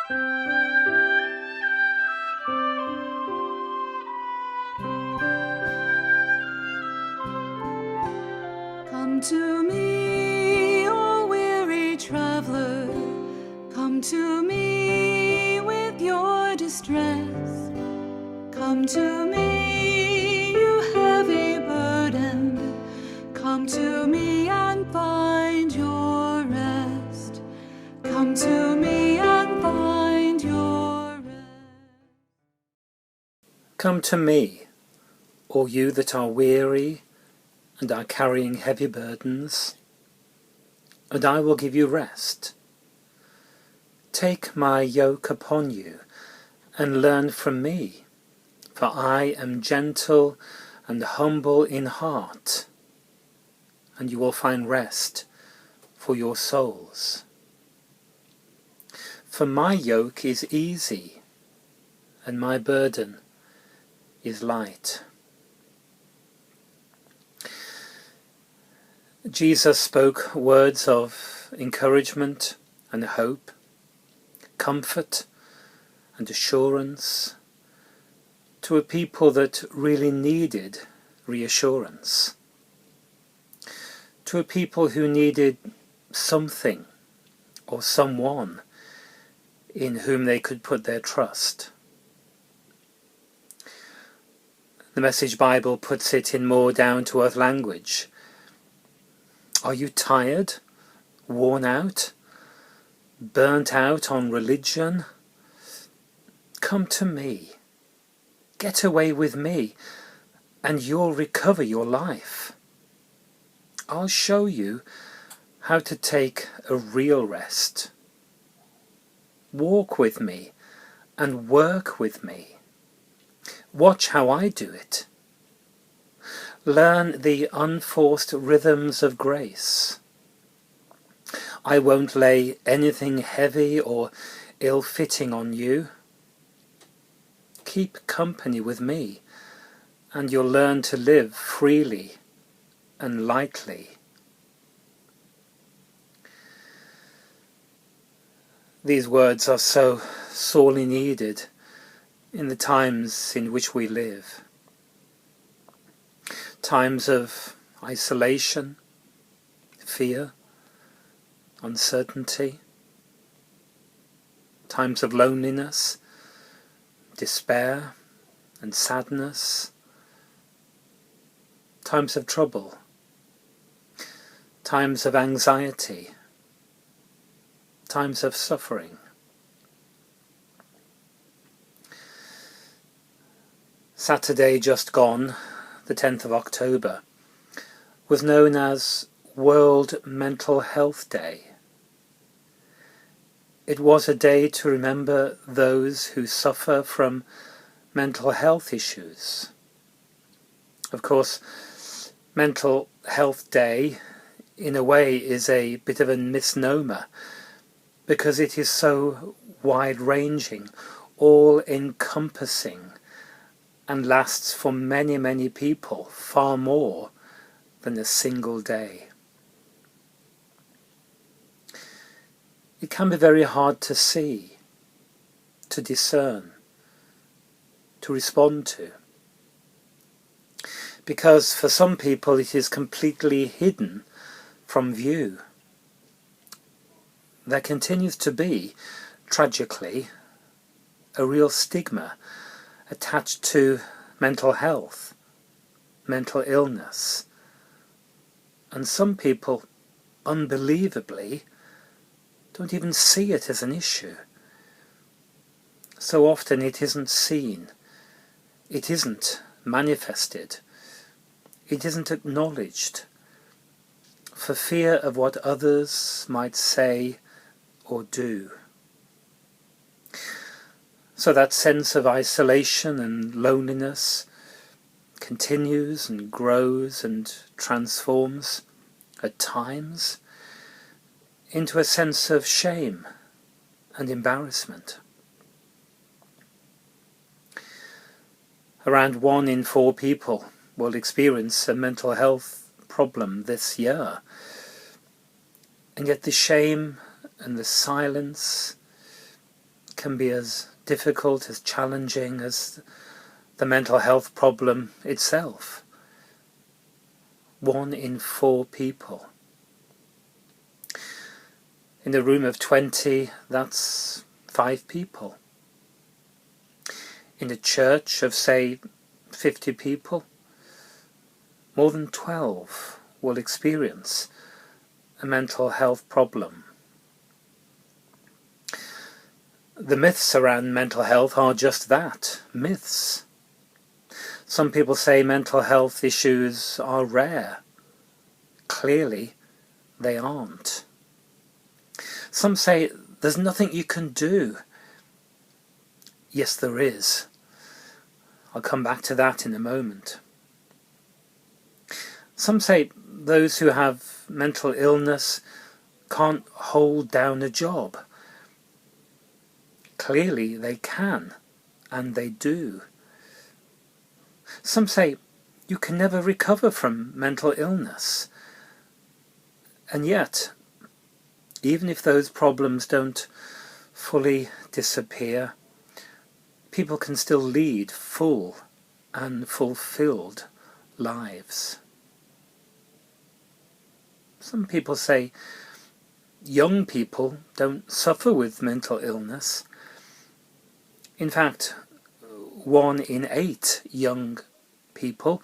Come to me, O weary traveler, come to me with your distress. Come to me, you heavy burdened, come to me and find your rest. Come to me and find your rest. Come to me, all you that are weary and are carrying heavy burdens, and I will give you rest. Take my yoke upon you and learn from me, for I am gentle and humble in heart, and you will find rest for your souls. For my yoke is easy, and my burden is light. Jesus spoke words of encouragement and hope, comfort and assurance to a people that really needed reassurance, to a people who needed something or someone in whom they could put their trust. The Message Bible puts it in more down-to-earth language. Are you tired, worn out, burnt out on religion? Come to me, get away with me, and you'll recover your life. I'll show you how to take a real rest. Walk with me and work with me. Watch how I do it. Learn the unforced rhythms of grace. I won't lay anything heavy or ill-fitting on you. Keep company with me, and you'll learn to live freely and lightly. These words are so sorely needed in the times in which we live. Times of isolation, fear, uncertainty, times of loneliness, despair and sadness, times of trouble, times of anxiety, times of suffering. Saturday just gone, the 10th of October, was known as World Mental Health Day. It was a day to remember those who suffer from mental health issues. Of course, Mental Health Day, in a way, is a bit of a misnomer, because it is so wide-ranging, all-encompassing, and lasts for many, many people, far more than a single day. It can be very hard to see, to discern, to respond to, because for some people it is completely hidden from view. There continues to be, tragically, a real stigma attached to mental health, mental illness, and some people, unbelievably, don't even see it as an issue. So often it isn't seen, it isn't manifested, it isn't acknowledged, for fear of what others might say or do. So that sense of isolation and loneliness continues and grows and transforms at times into a sense of shame and embarrassment. Around 1 in 4 people will experience a mental health problem this year, and yet the shame and the silence can be as difficult, as challenging as the mental health problem itself. 1 in 4 people. In a room of 20, that's 5 people. In a church of, say, 50 people, more than 12 will experience a mental health problem. The myths around mental health are just that, myths. Some people say mental health issues are rare. Clearly, they aren't. Some say there's nothing you can do. Yes, there is. I'll come back to that in a moment. Some say those who have mental illness can't hold down a job. Clearly they can, and they do. Some say you can never recover from mental illness. And yet, even if those problems don't fully disappear, people can still lead full and fulfilled lives. Some people say young people don't suffer with mental illness. In fact, 1 in 8 young people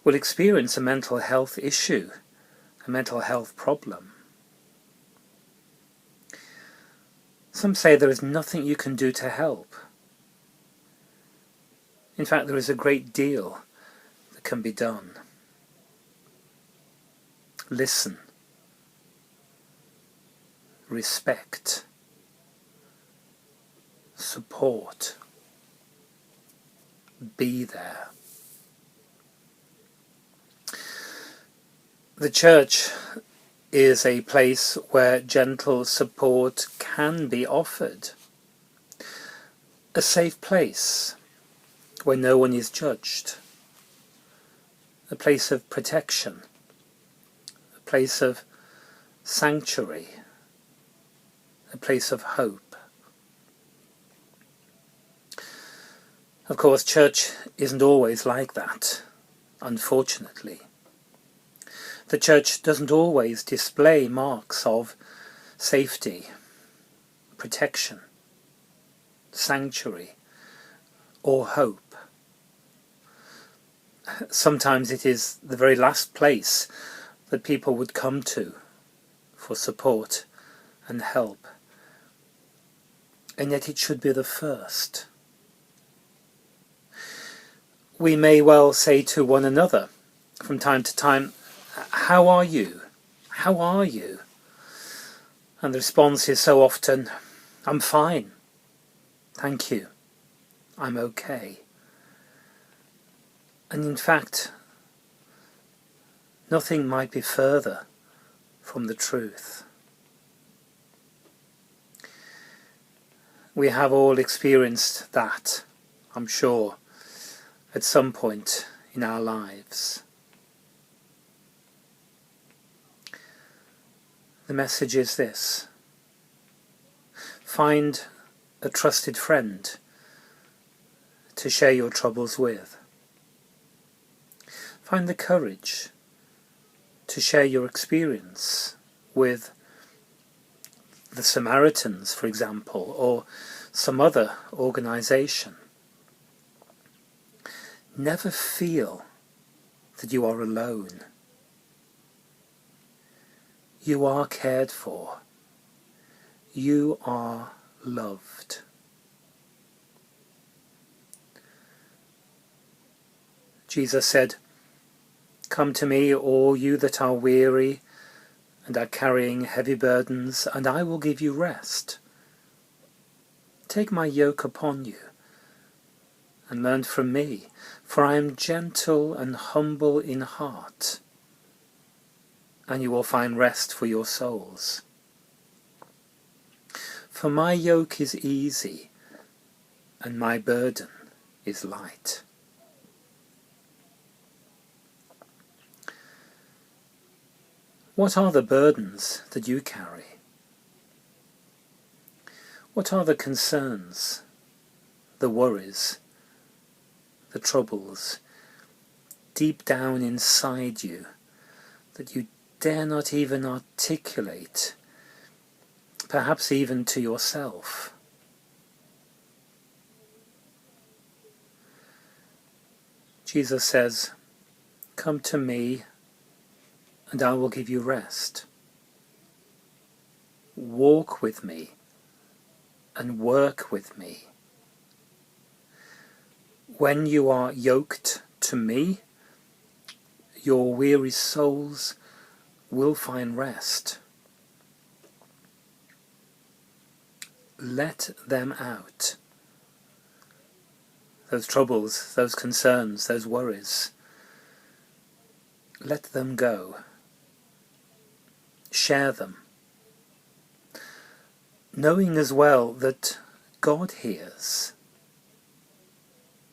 will experience a mental health issue, a mental health problem. Some say there is nothing you can do to help. In fact, there is a great deal that can be done. Listen. Respect. Support. Be there. The church is a place where gentle support can be offered. A safe place where no one is judged. A place of protection. A place of sanctuary. A place of hope. Of course, church isn't always like that, unfortunately. The church doesn't always display marks of safety, protection, sanctuary, or hope. Sometimes it is the very last place that people would come to for support and help. And yet it should be the first. We may well say to one another from time to time, "How are you? How are you?" And the response is so often, "I'm fine. Thank you. I'm okay." And in fact, nothing might be further from the truth. We have all experienced that, I'm sure, at some point in our lives. The message is this: find a trusted friend to share your troubles with. Find the courage to share your experience with the Samaritans, for example, or some other organisation. Never feel that you are alone. You are cared for. You are loved. Jesus said, "Come to me, all you that are weary and are carrying heavy burdens, and I will give you rest. Take my yoke upon you and learn from me, for I am gentle and humble in heart, and you will find rest for your souls. For my yoke is easy and my burden is light." What are the burdens that you carry? What are the concerns, the worries, the troubles deep down inside you that you dare not even articulate, perhaps even to yourself? Jesus says, "Come to me, and I will give you rest. Walk with me and work with me. When you are yoked to me, your weary souls will find rest. Let them out. Those troubles, those concerns, those worries. Let them go. Share them. Knowing as well that God hears.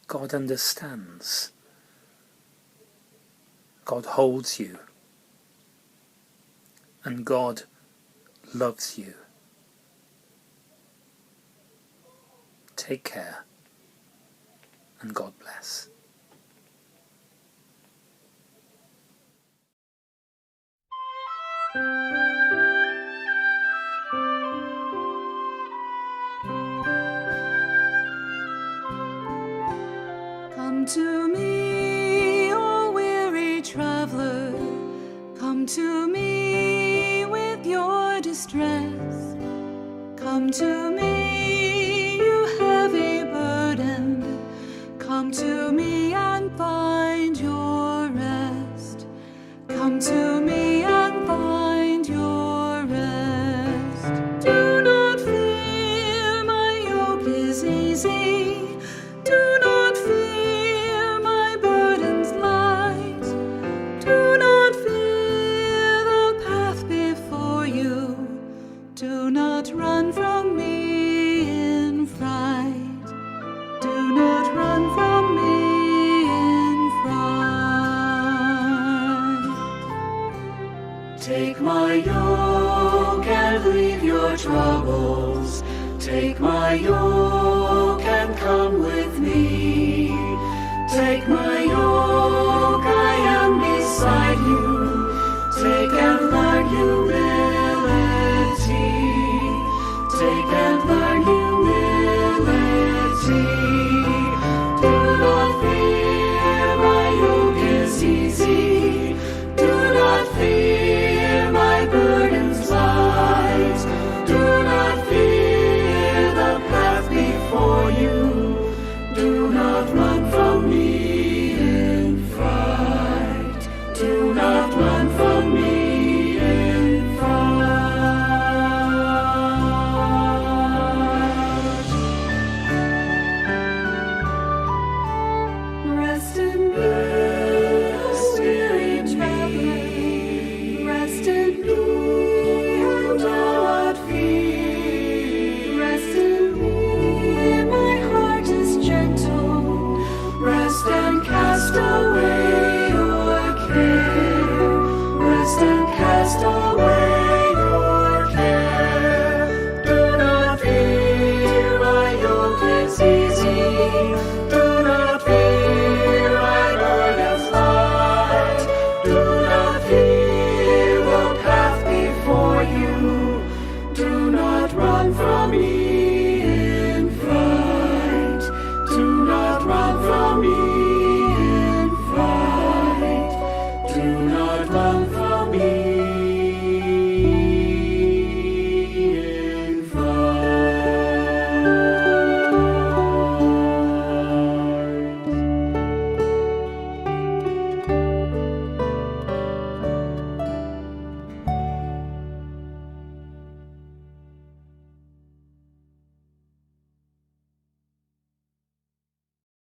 God understands. God holds you. And God loves you. Take care, and God bless." Come to me, O weary traveler, come to me with your distress. Come to me, you heavy burdened, come to me and find your rest. Come to me and find your rest. Do not fear, my yoke is easy. Do not fear, my burden's light. Do not fear the path before you. Do not run from me in fright. Do not run from me in fright. Take my yoke and leave your troubles. Take my yoke